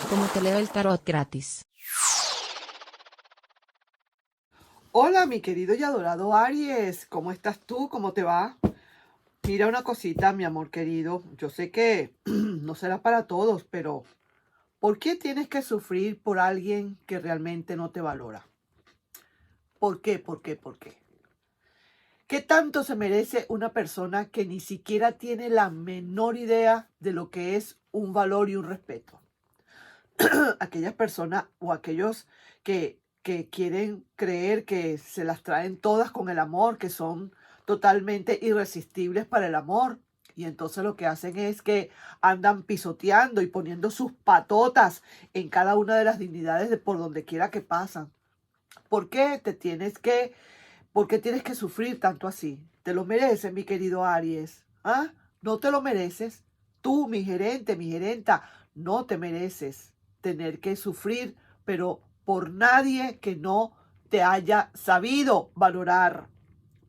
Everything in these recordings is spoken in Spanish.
como te leo el tarot gratis. Hola, mi querido y adorado Aries, ¿cómo estás tú? ¿Cómo te va? Mira una cosita, mi amor querido. Yo sé que no será para todos, pero ¿por qué tienes que sufrir por alguien que realmente no te valora? ¿Por qué? ¿Por qué? ¿Por qué? ¿Qué tanto se merece una persona que ni siquiera tiene la menor idea de lo que es un valor y un respeto? Aquellas personas o aquellos que quieren creer que se las traen todas con el amor, que son totalmente irresistibles para el amor. Y entonces lo que hacen es que andan pisoteando y poniendo sus patotas en cada una de las dignidades de por donde quiera que pasan. ¿Por qué por qué tienes que sufrir tanto así? ¿Te lo mereces, mi querido Aries? ¿Ah? ¿No te lo mereces? Tú, mi gerente, mi gerenta, no te mereces tener que sufrir, pero por nadie que no te haya sabido valorar.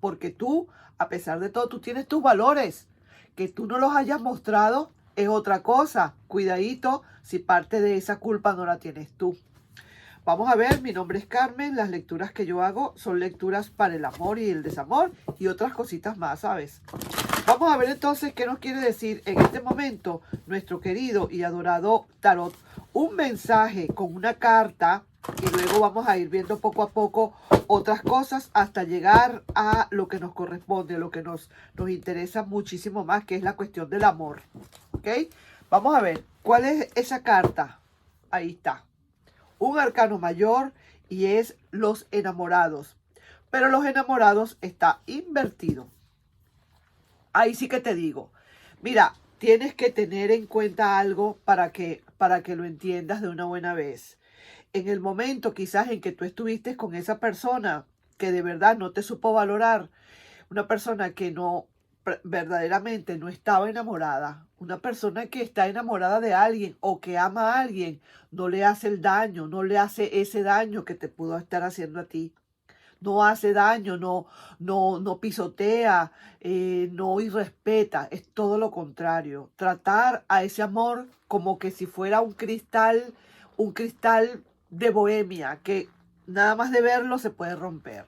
Porque tú, a pesar de todo, tú tienes tus valores. Que tú no los hayas mostrado es otra cosa. Cuidadito si parte de esa culpa no la tienes tú. Vamos a ver, mi nombre es Carmen, las lecturas que yo hago son lecturas para el amor y el desamor y otras cositas más, ¿sabes? Vamos a ver entonces qué nos quiere decir en este momento nuestro querido y adorado tarot. Un mensaje con una carta y luego vamos a ir viendo poco a poco otras cosas hasta llegar a lo que nos corresponde, lo que nos interesa muchísimo más, que es la cuestión del amor. ¿Ok? Vamos a ver, ¿cuál es esa carta? Ahí está. Un arcano mayor y es los enamorados. Pero los enamorados está invertido. Ahí sí que te digo, mira, tienes que tener en cuenta algo para que lo entiendas de una buena vez. En el momento quizás en que tú estuviste con esa persona que de verdad no te supo valorar, una persona que no verdaderamente no estaba enamorada, una persona que está enamorada de alguien o que ama a alguien, no le hace el daño, no le hace ese daño que te pudo estar haciendo a ti. No hace daño, no pisotea, no irrespeta, es todo lo contrario. Tratar a ese amor como que si fuera un cristal de bohemia, que nada más de verlo se puede romper.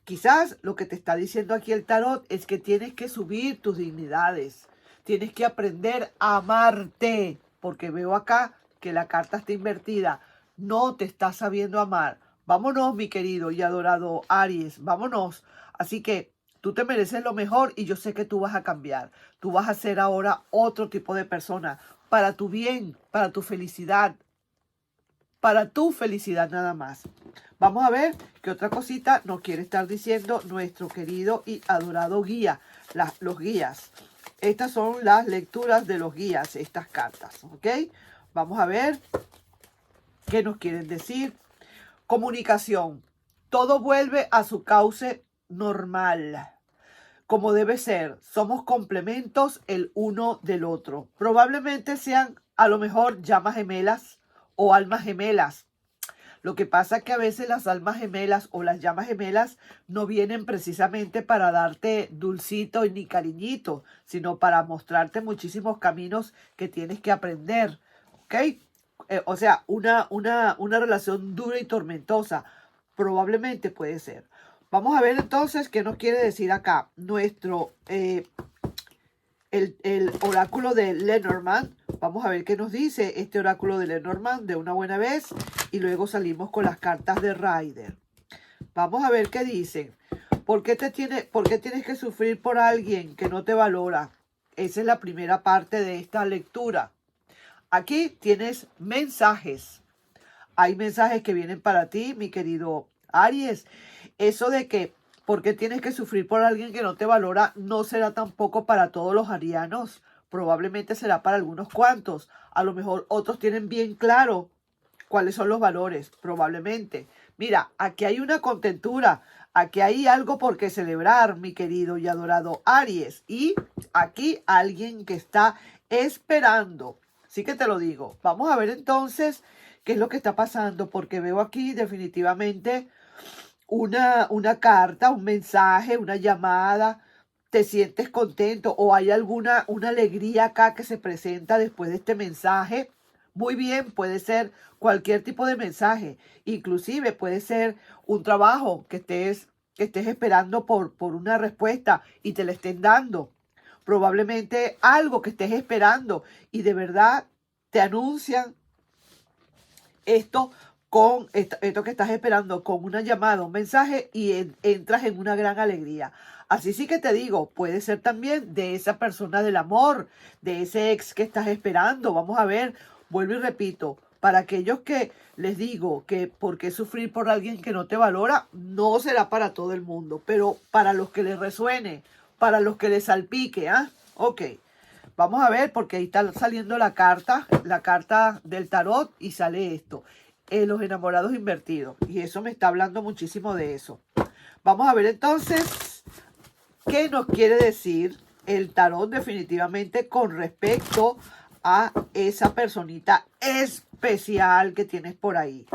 Quizás lo que te está diciendo aquí el tarot es que tienes que subir tus dignidades, tienes que aprender a amarte, porque veo acá que la carta está invertida, no te estás sabiendo amar. Vámonos, mi querido y adorado Aries, vámonos. Así que tú te mereces lo mejor y yo sé que tú vas a cambiar. Tú vas a ser ahora otro tipo de persona, para tu bien, para tu felicidad nada más. Vamos a ver qué otra cosita nos quiere estar diciendo nuestro querido y adorado guía, los guías. Estas son las lecturas de los guías, estas cartas, ¿ok? Vamos a ver qué nos quieren decir. Comunicación. Todo vuelve a su cauce normal, como debe ser. Somos complementos el uno del otro. Probablemente sean a lo mejor llamas gemelas o almas gemelas. Lo que pasa es que a veces las almas gemelas o las llamas gemelas no vienen precisamente para darte dulcito ni cariñito, sino para mostrarte muchísimos caminos que tienes que aprender. ¿Ok? O sea, una relación dura y tormentosa. Probablemente puede ser. Vamos a ver entonces qué nos quiere decir acá el oráculo de Lenormand. Vamos a ver qué nos dice este oráculo de Lenormand de una buena vez. Y luego salimos con las cartas de Rider. Vamos a ver qué dicen. ¿Por qué tienes que sufrir por alguien que no te valora? Esa es la primera parte de esta lectura. Aquí tienes mensajes. Hay mensajes que vienen para ti, mi querido Aries. Eso de que ¿por qué tienes que sufrir por alguien que no te valora? No será tampoco para todos los arianos. Probablemente será para algunos cuantos. A lo mejor otros tienen bien claro cuáles son los valores, probablemente. Mira, aquí hay una contentura, aquí hay algo por qué celebrar, mi querido y adorado Aries. Y aquí alguien que está esperando. Sí que te lo digo. Vamos a ver entonces qué es lo que está pasando, porque veo aquí definitivamente una carta, un mensaje, una llamada. ¿Te sientes contento o hay una alegría acá que se presenta después de este mensaje? Muy bien, puede ser cualquier tipo de mensaje, inclusive puede ser un trabajo que estés esperando por una respuesta y te la estén dando. Probablemente algo que estés esperando y de verdad te anuncian esto esto que estás esperando con una llamada, un mensaje y entras en una gran alegría. Así sí que te digo, puede ser también de esa persona del amor, de ese ex que estás esperando. Vamos a ver, vuelvo y repito, para aquellos que les digo que por qué sufrir por alguien que no te valora, no será para todo el mundo, pero para los que les resuene, para los que les salpique, ¿ah? Ok. Vamos a ver, porque ahí está saliendo la carta del tarot y sale esto, los enamorados invertidos. Y eso me está hablando muchísimo de eso. Vamos a ver entonces qué nos quiere decir el tarot definitivamente con respecto a esa personita especial que tienes por ahí.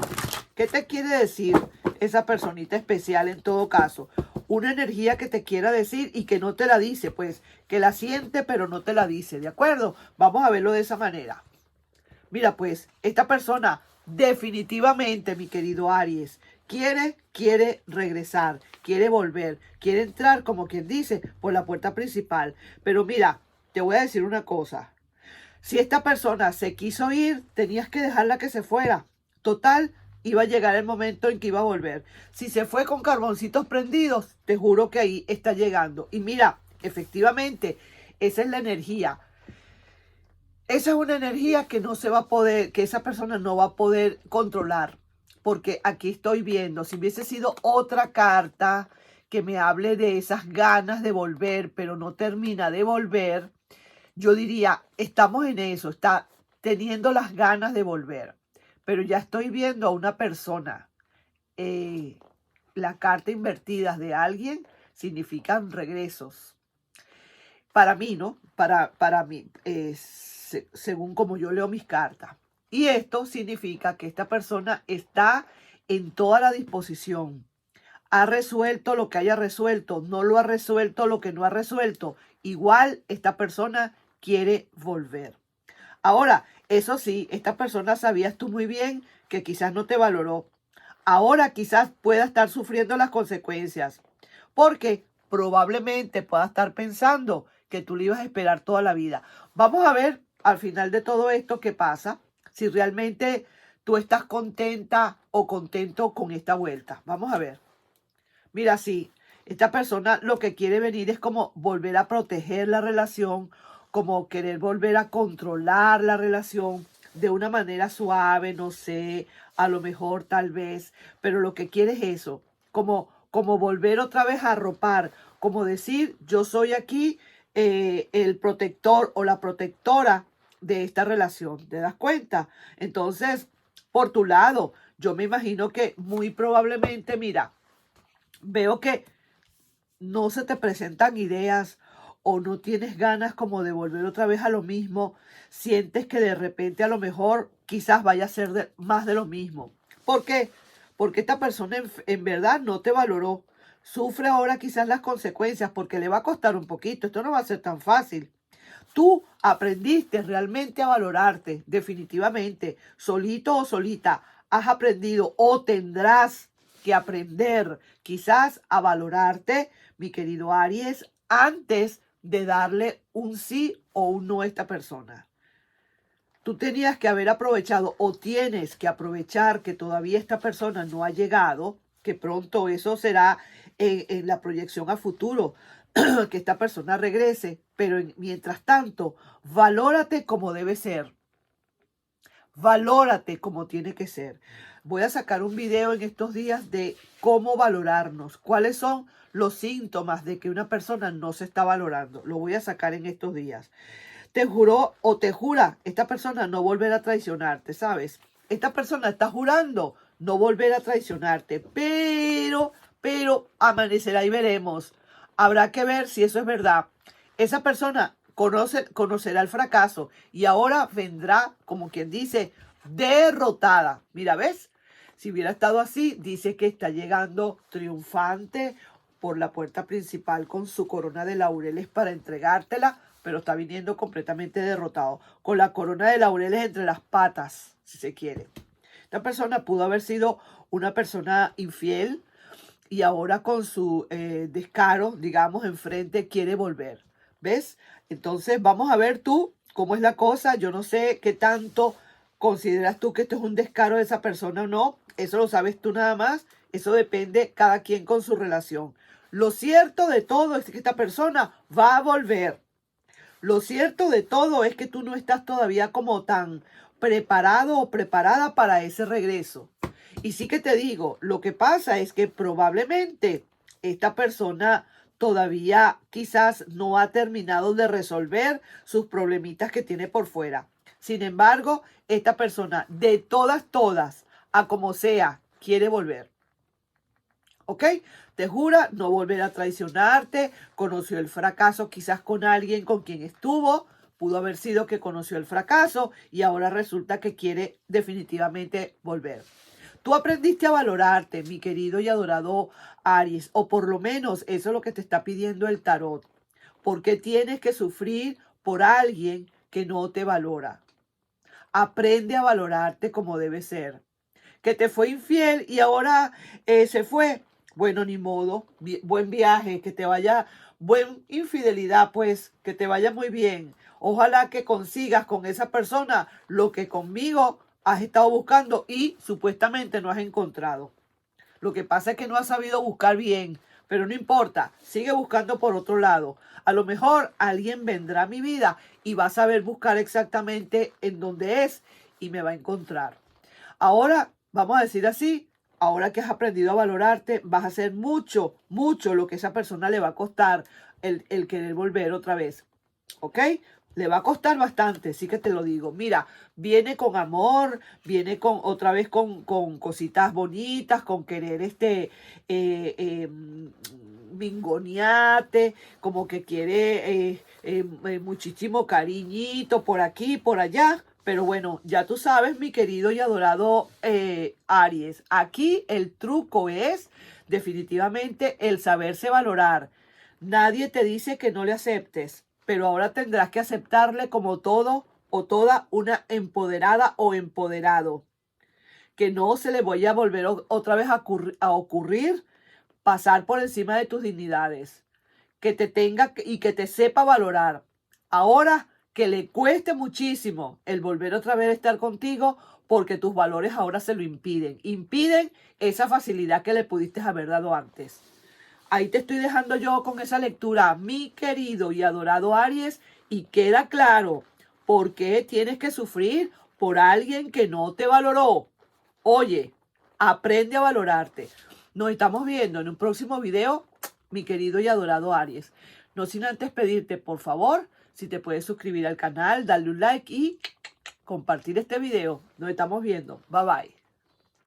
¿Qué te quiere decir esa personita especial en todo caso? Una energía que te quiera decir y que no te la dice, pues que la siente pero no te la dice, ¿de acuerdo? Vamos a verlo de esa manera. Mira, pues esta persona definitivamente, mi querido Aries, quiere regresar, quiere volver, quiere entrar, como quien dice, por la puerta principal. Pero mira, te voy a decir una cosa. Si esta persona se quiso ir, tenías que dejarla que se fuera. Total, iba a llegar el momento en que iba a volver. Si se fue con carboncitos prendidos, te juro que ahí está llegando. Y mira, efectivamente, esa es la energía. Esa es una energía que no se va a poder, que esa persona no va a poder controlar. Porque aquí estoy viendo, si hubiese sido otra carta que me hable de esas ganas de volver, pero no termina de volver, yo diría, estamos en eso, está teniendo las ganas de volver. Pero ya estoy viendo a una persona. La carta invertidas de alguien significan regresos. Para mí, ¿no? Para mí, según como yo leo mis cartas. Y esto significa que esta persona está en toda la disposición. Ha resuelto lo que haya resuelto, no lo ha resuelto lo que no ha resuelto. Igual esta persona quiere volver. Ahora, eso sí, esta persona sabías tú muy bien que quizás no te valoró. Ahora quizás pueda estar sufriendo las consecuencias, porque probablemente pueda estar pensando que tú le ibas a esperar toda la vida. Vamos a ver al final de todo esto qué pasa, si realmente tú estás contenta o contento con esta vuelta. Vamos a ver. Mira, sí, esta persona lo que quiere venir es como volver a proteger la relación, como querer volver a controlar la relación de una manera suave, no sé, a lo mejor tal vez, pero lo que quiere es eso, como volver otra vez a arropar, como decir, yo soy aquí el protector o la protectora de esta relación, ¿te das cuenta? Entonces, por tu lado, yo me imagino que muy probablemente, mira, veo que no se te presentan ideas o no tienes ganas como de volver otra vez a lo mismo, sientes que de repente a lo mejor quizás vaya a ser más de lo mismo. ¿Por qué? Porque esta persona en verdad no te valoró. Sufre ahora quizás las consecuencias porque le va a costar un poquito. Esto no va a ser tan fácil. Tú aprendiste realmente a valorarte, definitivamente, solito o solita, has aprendido o tendrás que aprender quizás a valorarte, mi querido Aries, antes de darle un sí o un no a esta persona. Tú tenías que haber aprovechado o tienes que aprovechar que todavía esta persona no ha llegado, que pronto eso será en la proyección a futuro, que esta persona regrese, pero mientras tanto, valórate como debe ser. Valórate como tiene que ser. Voy a sacar un video en estos días de cómo valorarnos, cuáles son los síntomas de que una persona no se está valorando. Lo voy a sacar en estos días. Te juró o te jura esta persona no volver a traicionarte, ¿sabes? Esta persona está jurando no volver a traicionarte, pero amanecerá y veremos. Habrá que ver si eso es verdad. Esa persona conocerá el fracaso y ahora vendrá, como quien dice, derrotada. Mira, ¿ves? Si hubiera estado así, dice que está llegando triunfante por la puerta principal con su corona de laureles para entregártela pero está viniendo completamente derrotado, con la corona de laureles entre las patas, si se quiere. Esta persona pudo haber sido una persona infiel y ahora con su descaro, digamos, enfrente quiere volver. ¿Ves? Entonces vamos a ver tú cómo es la cosa. Yo no sé qué tanto consideras tú que esto es un descaro de esa persona o no. Eso lo sabes tú nada más. Eso depende cada quien con su relación. Lo cierto de todo es que esta persona va a volver. Lo cierto de todo es que tú no estás todavía como tan preparado o preparada para ese regreso. Y sí que te digo, lo que pasa es que probablemente esta persona todavía quizás no ha terminado de resolver sus problemitas que tiene por fuera. Sin embargo, esta persona de todas, a como sea, quiere volver. ¿Ok? Te jura no volver a traicionarte, conoció el fracaso quizás con alguien con quien estuvo, pudo haber sido que conoció el fracaso y ahora resulta que quiere definitivamente volver. Tú aprendiste a valorarte, mi querido y adorado Aries, o por lo menos eso es lo que te está pidiendo el tarot. ¿Por qué tienes que sufrir por alguien que no te valora? Aprende a valorarte como debe ser. Que te fue infiel y ahora se fue. Bueno, ni modo. Buen viaje, que te vaya, buen infidelidad, pues, que te vaya muy bien. Ojalá que consigas con esa persona lo que conmigo has estado buscando y supuestamente no has encontrado. Lo que pasa es que no has sabido buscar bien, pero no importa, sigue buscando por otro lado. A lo mejor alguien vendrá a mi vida y va a saber buscar exactamente en dónde es y me va a encontrar. Ahora, vamos a decir así, ahora que has aprendido a valorarte, vas a hacer mucho lo que a esa persona le va a costar el querer volver otra vez. ¿Ok? Le va a costar bastante, sí que te lo digo. Mira, viene con amor, viene con otra vez con cositas bonitas, con querer mingonearte, como que quiere muchísimo cariñito por aquí, por allá. Pero bueno, ya tú sabes, mi querido y adorado Aries, aquí el truco es definitivamente el saberse valorar. Nadie te dice que no le aceptes, pero ahora tendrás que aceptarle como todo o toda una empoderada o empoderado. Que no se le vaya a volver otra vez a ocurrir pasar por encima de tus dignidades. Que te tenga y que te sepa valorar. Ahora que le cueste muchísimo el volver otra vez a estar contigo porque tus valores ahora se lo impiden. Impiden esa facilidad que le pudiste haber dado antes. Ahí te estoy dejando yo con esa lectura, mi querido y adorado Aries, y queda claro por qué tienes que sufrir por alguien que no te valoró. Oye, aprende a valorarte. Nos estamos viendo en un próximo video, mi querido y adorado Aries. No sin antes pedirte, por favor, si te puedes suscribir al canal, darle un like y compartir este video. Nos estamos viendo. Bye bye.